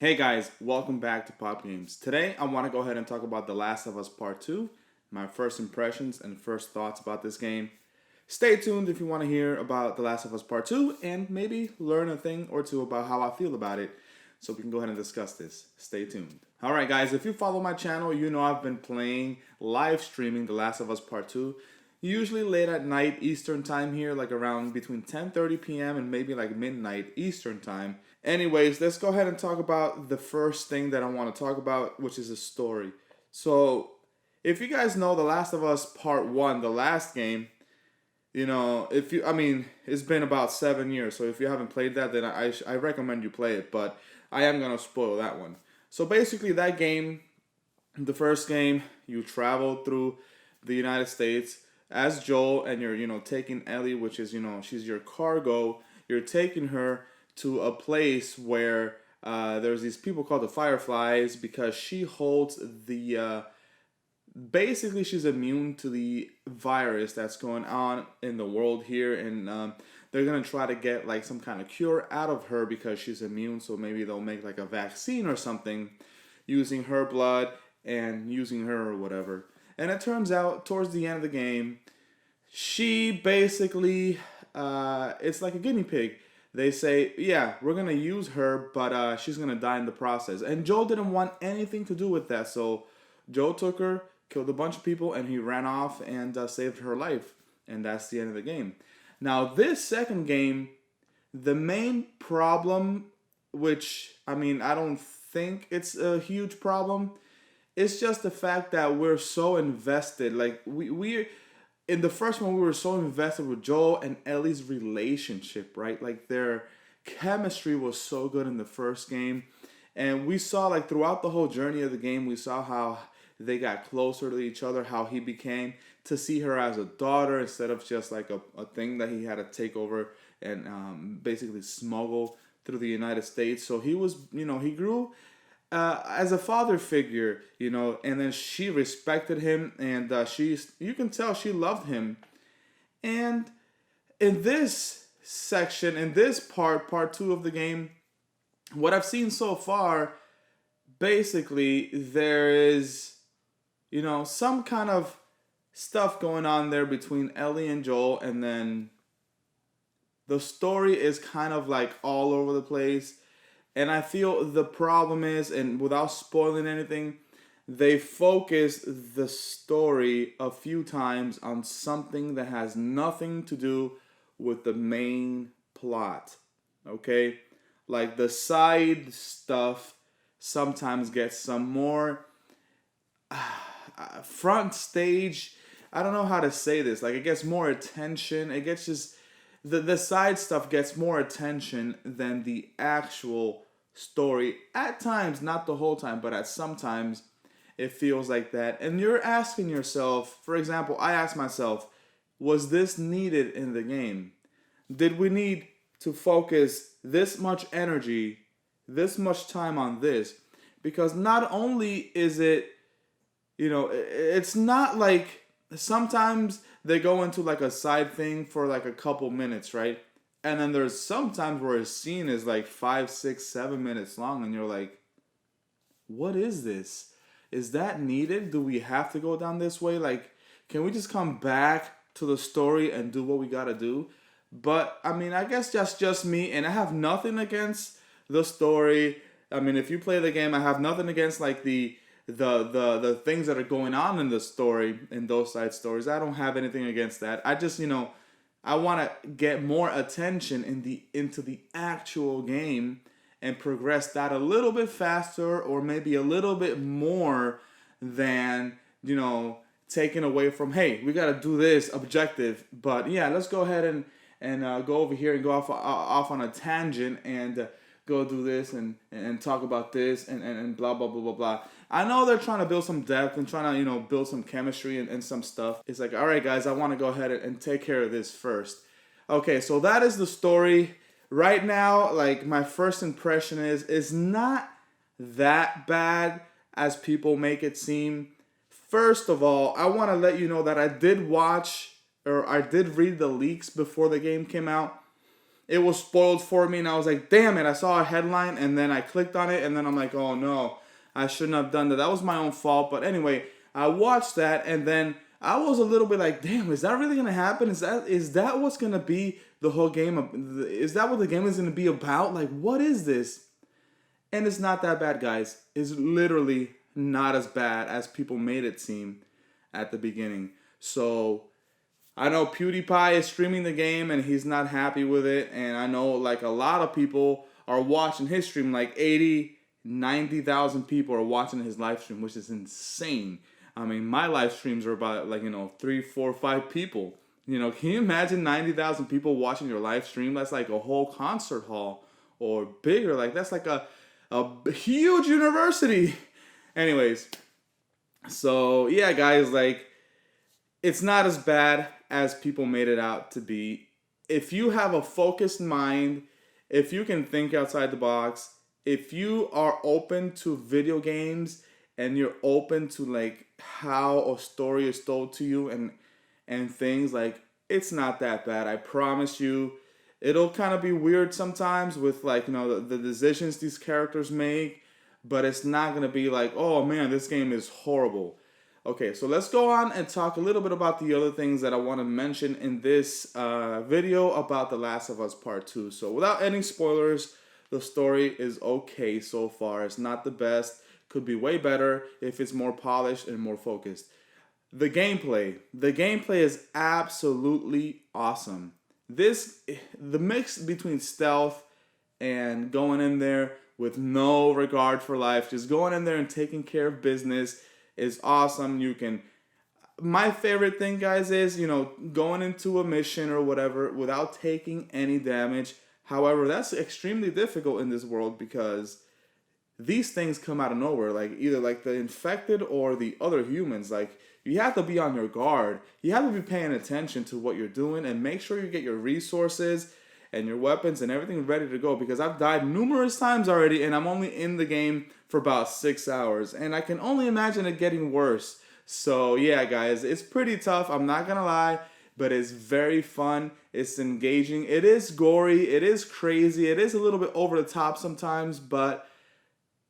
Hey guys, welcome back to Pop Games. Today I want to go ahead and talk about The Last of Us Part 2, my first impressions and first thoughts about this game. Stay tuned if you want to hear about The Last of Us Part 2 and maybe learn a thing or two about how I feel about it so we can go ahead and discuss this. Stay tuned. Alright guys, if you follow my channel, you know I've been playing, live streaming The Last of Us Part 2, usually late at night Eastern time here, like around between 10:30 p.m. and maybe like midnight Eastern time. Anyways, let's go ahead and talk about the first thing that I want to talk about, which is the story. So, if you guys know The Last of Us Part 1, the last game, it's been about 7 years. So if you haven't played that, then I recommend you play it. But I am gonna spoil that one. So basically, that game, the first game, you travel through the United States as Joel, and you're taking Ellie, which is she's your cargo. You're taking her to a place where there's these people called the Fireflies because she holds the basically she's immune to the virus that's going on in the world here, and they're gonna try to get like some kind of cure out of her because she's immune. So maybe they'll make like a vaccine or something using her blood and using her or whatever. And it turns out towards the end of the game, she basically it's like a guinea pig. They say, yeah, we're gonna use her, but she's gonna die in the process. And Joel didn't want anything to do with that, so Joel took her, killed a bunch of people, and he ran off and saved her life. And that's the end of the game. Now, this second game, the main problem, which I don't think it's a huge problem, it's just the fact that we're so invested. Like we in the first one, we were so invested with Joel and Ellie's relationship, right? Like their chemistry was so good in the first game. And we saw like throughout the whole journey of the game, we saw how they got closer to each other, how he became to see her as a daughter instead of just like a thing that he had to take over and basically smuggle through the United States. So he was, he grew as a father figure, and then she respected him, and you can tell she loved him. And in this section, in this part two of the game, what I've seen so far, basically there is, some kind of stuff going on there between Ellie and Joel, and then the story is kind of like all over the place. And I feel the problem is, and without spoiling anything, they focus the story a few times on something that has nothing to do with the main plot. Okay? Like the side stuff sometimes gets some more front stage. I don't know how to say this. Like it gets more attention. It gets just the side stuff gets more attention than the actual story. At times, not the whole time, but at sometimes it feels like that. And you're asking yourself, for example, I asked myself, was this needed in the game? Did we need to focus this much energy, this much time on this? Because not only is it, it's not like sometimes they go into like a side thing for like a couple minutes, right? And then there's sometimes where a scene is like 5, 6, 7 minutes long, and you're like, what is this? Is that needed? Do we have to go down this way? Like, can we just come back to the story and do what we gotta do? But I guess that's just me, and I have nothing against the story. If you play the game, I have nothing against like the things that are going on in the story, in those side stories. I don't have anything against that. I just I want to get more attention into the actual game and progress that a little bit faster, or maybe a little bit more than taking away from, hey, we got to do this objective. But yeah, let's go ahead and go over here and go off on a tangent and go do this and talk about this and blah blah blah blah blah. I know they're trying to build some depth and trying to build some chemistry and some stuff. It's like, all right guys, I want to go ahead and take care of this first. Okay, so that is the story right now. Like my first impression is not that bad as people make it seem. First of all, I want to let you know that I did watch, or I did read the leaks before the game came out. it was spoiled for me, and I was like, damn it, I saw a headline, and then I clicked on it, and then I'm like, oh no, I shouldn't have done that. That was my own fault. But anyway, I watched that, and then I was a little bit like, damn, is that really gonna happen? Is that what's gonna be the whole game? Is that what the game is gonna be about? Like, what is this? And it's not that bad, guys. It's literally not as bad as people made it seem at the beginning. So I know PewDiePie is streaming the game and he's not happy with it. And I know like a lot of people are watching his stream, like 80, 90,000 people are watching his live stream, which is insane. I mean, my live streams are about like, 3, 4, 5 people. Can you imagine 90,000 people watching your live stream? That's like a whole concert hall or bigger. Like that's like a huge university. Anyways, so yeah, guys, like it's not as bad as people made it out to be. If you have a focused mind, if you can think outside the box, if you are open to video games and you're open to like how a story is told to you and things, like it's not that bad. I promise you. It'll kind of be weird sometimes with like, the decisions these characters make, but it's not going to be like, oh man, this game is horrible. Okay, so let's go on and talk a little bit about the other things that I want to mention in this video about The Last of Us Part 2. So without any spoilers, the story is okay so far. It's not the best. Could be way better if it's more polished and more focused. The gameplay is absolutely awesome. The mix between stealth and going in there with no regard for life, just going in there and taking care of business is awesome. My favorite thing, guys, is, going into a mission or whatever without taking any damage. However, that's extremely difficult in this world because these things come out of nowhere, like either like the infected or the other humans. Like, you have to be on your guard. You have to be paying attention to what you're doing and make sure you get your resources and your weapons and everything ready to go, because I've died numerous times already and I'm only in the game for about 6 hours and I can only imagine it getting worse. So yeah, guys, it's pretty tough. I'm not gonna lie, but it's very fun. It's engaging. It is gory. It is crazy. It is a little bit over the top sometimes, but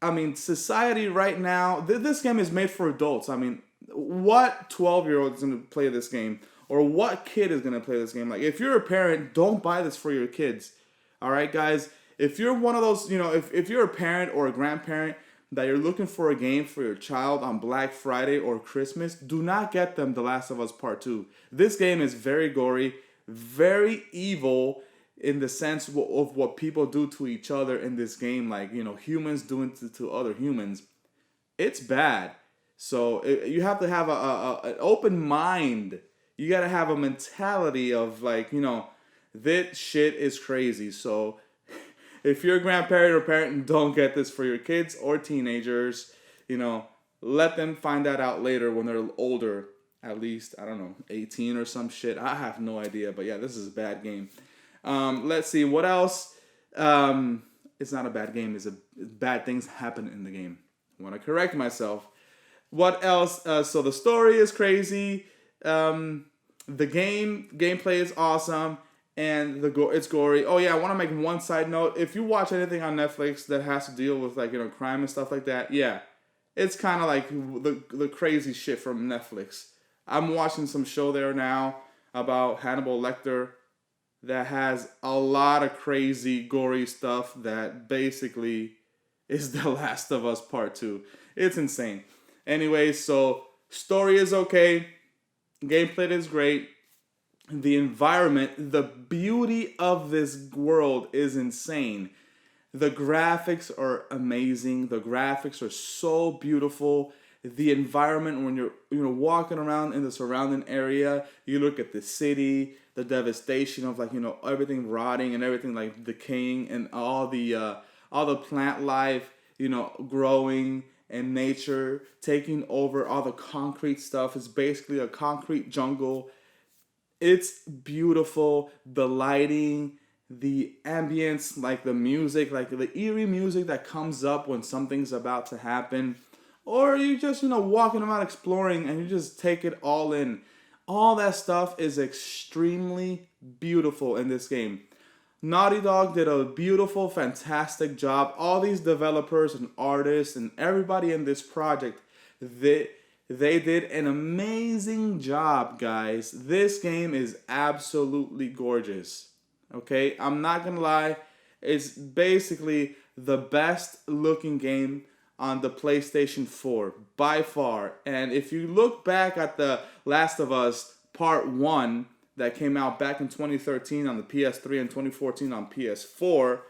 I mean, society right now, this game is made for adults. I mean, what 12-year-old is going to play this game? Or what kid is going to play this game? Like, if you're a parent, don't buy this for your kids. All right, guys? If you're one of those, if you're a parent or a grandparent that you're looking for a game for your child on Black Friday or Christmas, do not get them The Last of Us Part 2. This game is very gory, very evil, in the sense of what people do to each other in this game, like, humans doing to other humans. It's bad. So you have to have an open mind. You got to have a mentality of like, this shit is crazy. So if you're a grandparent or parent, don't get this for your kids or teenagers. Let them find that out later when they're older. At least, I don't know, 18 or some shit. I have no idea. But yeah, this is a bad game. Let's see, what else? It's not a bad game. Bad things happen in the game. I want to correct myself. What else? So the story is crazy. The gameplay is awesome, and it's gory. Oh yeah, I want to make one side note. If you watch anything on Netflix that has to deal with like crime and stuff like that, yeah, it's kind of like the crazy shit from Netflix. I'm watching some show there now about Hannibal Lecter that has a lot of crazy, gory stuff that basically is The Last of Us Part 2. It's insane. Anyway, so story is okay. Gameplay is great. The environment, the beauty of this world is insane. The graphics are amazing. The graphics are so beautiful. The environment, when you're walking around in the surrounding area, you look at the city, the devastation of like everything rotting and everything like decaying, and all the plant life growing, and nature taking over. All the concrete stuff is basically a concrete jungle. It's beautiful. The lighting, the ambience, like the music, like the eerie music that comes up when something's about to happen. Or you just, walking around exploring and you just take it all in. All that stuff is extremely beautiful in this game. Naughty Dog did a beautiful, fantastic job. All these developers and artists and everybody in this project, they did an amazing job, guys. This game is absolutely gorgeous. Okay, I'm not gonna lie. It's basically the best looking game on the PlayStation 4 by far. And if you look back at The Last of Us Part 1 that came out back in 2013 on the PS3 and 2014 on PS4,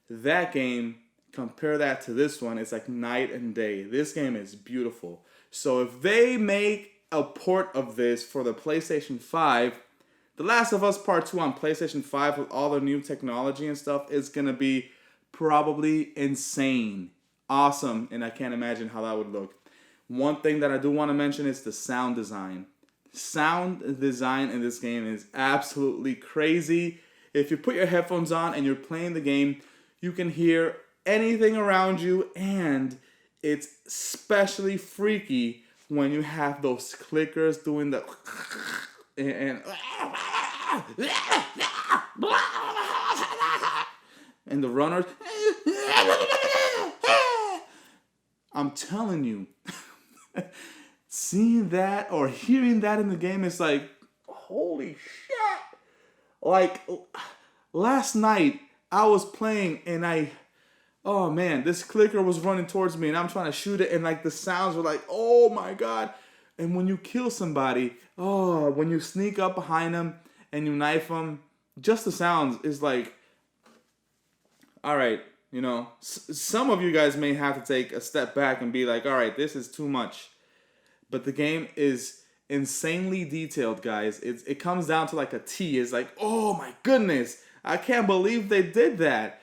that game, compare that to this one, it's like night and day. This game is beautiful. So if they make a port of this for the PlayStation 5, The Last of Us Part 2 on PlayStation 5 with all the new technology and stuff is going to be probably insane. Awesome, and I can't imagine how that would look. One thing that I do want to mention is the sound design. Sound design in this game is absolutely crazy. If you put your headphones on and you're playing the game, you can hear anything around you, and it's especially freaky when you have those clickers doing the and the runners. I'm telling you, seeing that or hearing that in the game is like, holy shit. Like, last night I was playing and oh man, this clicker was running towards me and I'm trying to shoot it, and like the sounds were like, oh my God. And when you kill somebody, when you sneak up behind them and you knife them, just the sounds is like, all right, you know, some of you guys may have to take a step back and be like, all right, this is too much. But the game is insanely detailed, guys. It comes down to like a T. It's like, oh my goodness, I can't believe they did that.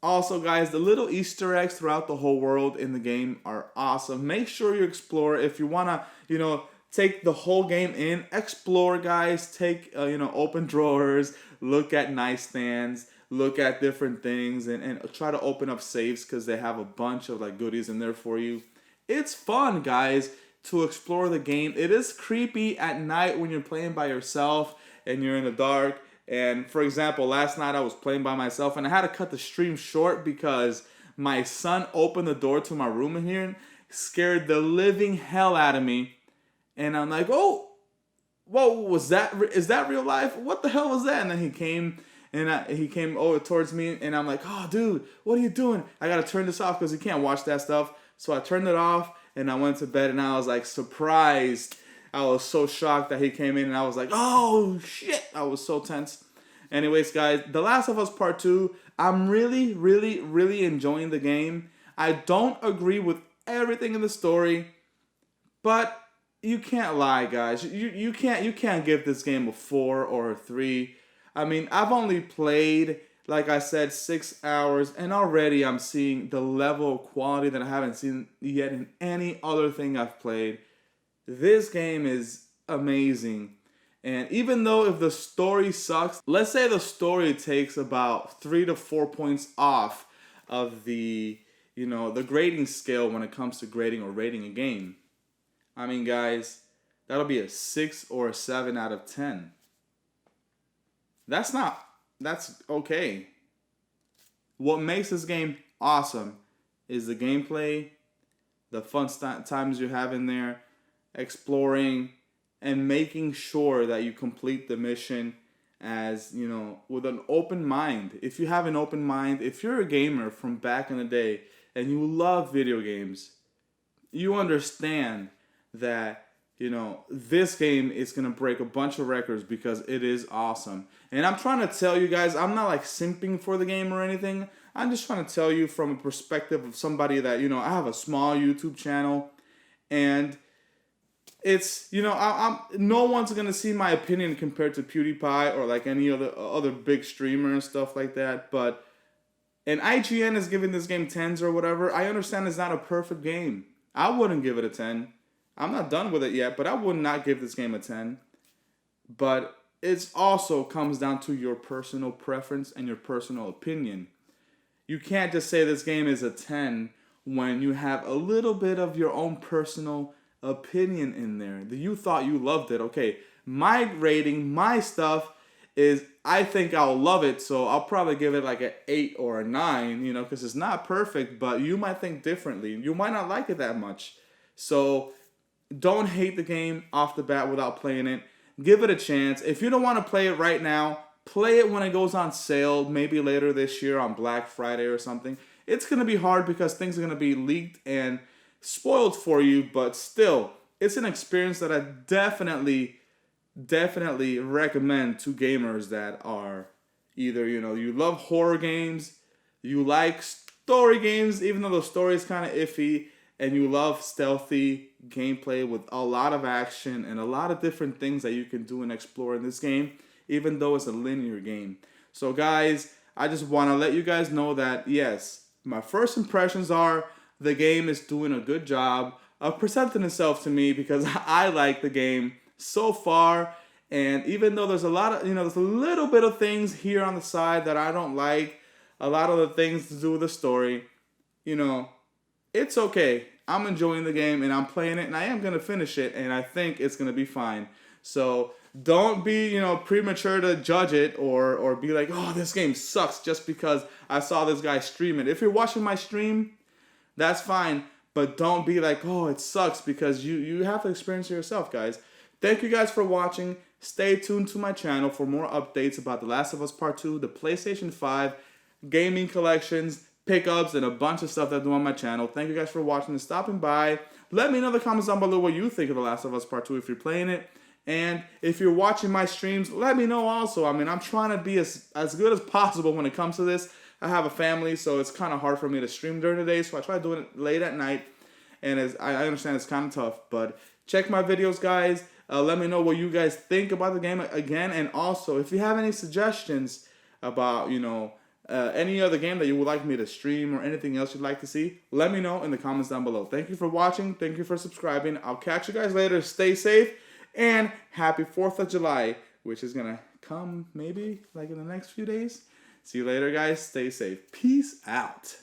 Also, guys, the little Easter eggs throughout the whole world in the game are awesome. Make sure you explore. If you want to, you know, take the whole game in, explore, guys. Take, open drawers, look at nightstands, look at different things, and try to open up safes because they have a bunch of like goodies in there for you. It's fun, guys, to explore the game. It is creepy at night when you're playing by yourself and you're in the dark. And for example, last night I was playing by myself and I had to cut the stream short because my son opened the door to my room in here and scared the living hell out of me. And I'm like, oh, whoa, is that real life? What the hell was that? And then he came over towards me and I'm like, oh, dude, what are you doing? I got to turn this off because he can't watch that stuff. So I turned it off and I went to bed and I was like surprised. I was so shocked that he came in and I was like, oh shit, I was so tense. Anyways, guys, The Last of Us Part 2, I'm really, really, really enjoying the game. I don't agree with everything in the story, but you can't lie, guys. You can't give this game a 4 or a 3. I mean, I've only played, like I said, 6 hours, and already I'm seeing the level of quality that I haven't seen yet in any other thing I've played. This game is amazing. And even though if the story sucks, let's say the story takes about 3 to 4 points off of the grading scale when it comes to grading or rating a game. I mean, guys, that'll be a 6 or a 7 out of 10. That's okay. What makes this game awesome is the gameplay, the fun times you have in there, exploring, and making sure that you complete the mission as, with an open mind. If you have an open mind, if you're a gamer from back in the day and you love video games, you understand that, this game is going to break a bunch of records because it is awesome. And I'm trying to tell you guys, I'm not like simping for the game or anything. I'm just trying to tell you from a perspective of somebody that, I have a small YouTube channel and it's, I'm no one's going to see my opinion compared to PewDiePie or like any other big streamer and stuff like that. But, and IGN is giving this game 10s or whatever. I understand it's not a perfect game. I wouldn't give it a 10. I'm not done with it yet, but I would not give this game a 10. But it also comes down to your personal preference and your personal opinion. You can't just say this game is a 10 when you have a little bit of your own personal opinion in there. You thought you loved it. Okay, my rating, my stuff is I think I'll love it. So I'll probably give it like an 8 or a 9, you know, because it's not perfect, but you might think differently. You might not like it that much. So don't hate the game off the bat without playing it. Give it a chance. If you don't want to play it right now, play it when it goes on sale, maybe later this year on Black Friday or something. It's going to be hard because things are going to be leaked and spoiled for you, but still, it's an experience that I definitely recommend to gamers that are either, you know, you love horror games, you like story games, even though the story is kind of iffy, and you love stealthy gameplay with a lot of action and a lot of different things that you can do and explore in this game, even though it's a linear game. So guys, I just want to let you guys know that, yes, my first impressions are the game is doing a good job of presenting itself to me because I like the game so far. And even though there's a lot of, you know, there's a little bit of things here on the side that I don't like, a lot of the things to do with the story, you know, it's okay. I'm enjoying the game and I'm playing it and I am going to finish it and I think it's going to be fine. So don't be, you know, premature to judge it or be like, oh, this game sucks just because I saw this guy stream it. If you're watching my stream, that's fine. But don't be like, oh, it sucks, because you have to experience it yourself, guys. Thank you guys for watching. Stay tuned to my channel for more updates about The Last of Us Part 2, the PlayStation 5, gaming collections, pickups, and a bunch of stuff that I do on my channel. Thank you guys for watching and stopping by. Let me know in the comments down below what you think of The Last of Us Part 2 if you're playing it. And if you're watching my streams, let me know also. I mean, I'm trying to be as good as possible when it comes to this. I have a family, so it's kind of hard for me to stream during the day, so I try doing it late at night. And as I understand it's kind of tough, but check my videos, guys. Let me know what you guys think about the game again. And also, if you have any suggestions about, you know, any other game that you would like me to stream or anything else you'd like to see, let me know in the comments down below. Thank you for watching. Thank you for subscribing. I'll catch you guys later. Stay safe. And happy 4th of July, which is going to come maybe like in the next few days. See you later, guys. Stay safe. Peace out.